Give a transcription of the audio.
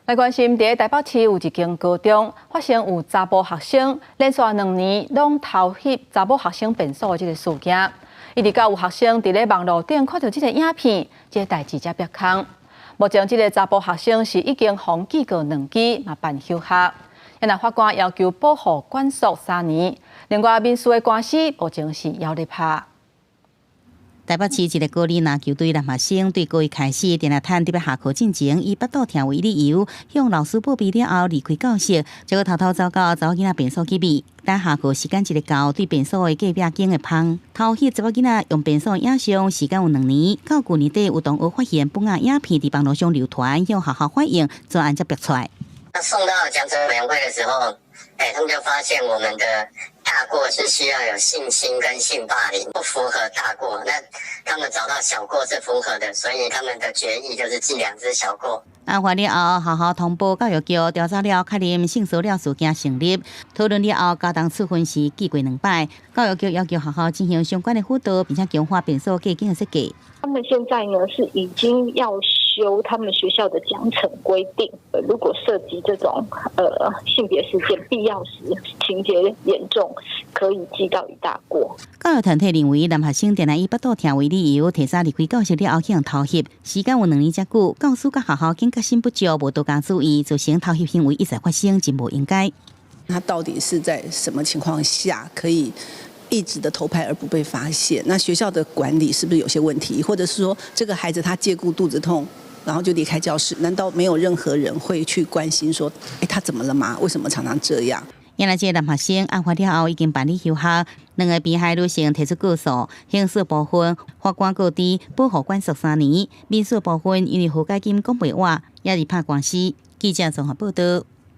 来关心，在台北市有一间高中发生有查甫学生连续2年拢偷翕查某学生便所的这个事件，一直到有学生伫咧网络顶看到这个影片，这个代志才曝光。目前，这个查甫学生是已经被记过2支，嘛办休学。因为法官要求保护管束3年，另外民事的官司目前是还在拍。台北市一个高二篮球队男学生对高一开始定来趁伫要下课进前，以腹肚疼为理由，向老师报备了后离开教室，结果偷偷走到查某囡仔便所去秘。等下课时间一个到，对便所的隔壁间的芳偷翕查某囡仔用便所影像，时间有2年。到去年底有同学发现本案影片伫网络上流传，向学校反映，专案才爆出来。那送到奖惩委员会的时候，他们就发现我们的大过是需要有性侵跟性霸凌，不符合大过。那他们找到小过是符合的，所以他们的决议就是记2支小过。案发了后，学校通报教育局调查了，确认性骚扰事件成立。讨论了后，加重处分时记过2摆。教育局要求学校进行相关的辅导，并且强化便所隔间的设计。他们现在呢是已经要修他们学校的奖惩规定，如果涉及这种性别事件，必要时情节严重，可以记到1大过。教育团体认为，男学生定来以腹肚疼为理由，提早离开教室了后向偷翕，时间有2年遮久，教师甲学校警觉性不足，无多加注意，造成偷翕行为一再发生，真无应该。他到底是在什么情况下可以一直的偷拍而不被发现？那学校的管理是不是有些问题？或者是说，这个孩子他借故肚子痛，然后就离开教室，难道没有任何人会去关心说，他怎么了吗？为什么常常这样？原来这个男学生案发了后已经办理休学，2个被害女性提出告诉，刑事部分法官告知保护管束3年，民事部分因为和解金讲不完，也是拍官司。记者综合报道。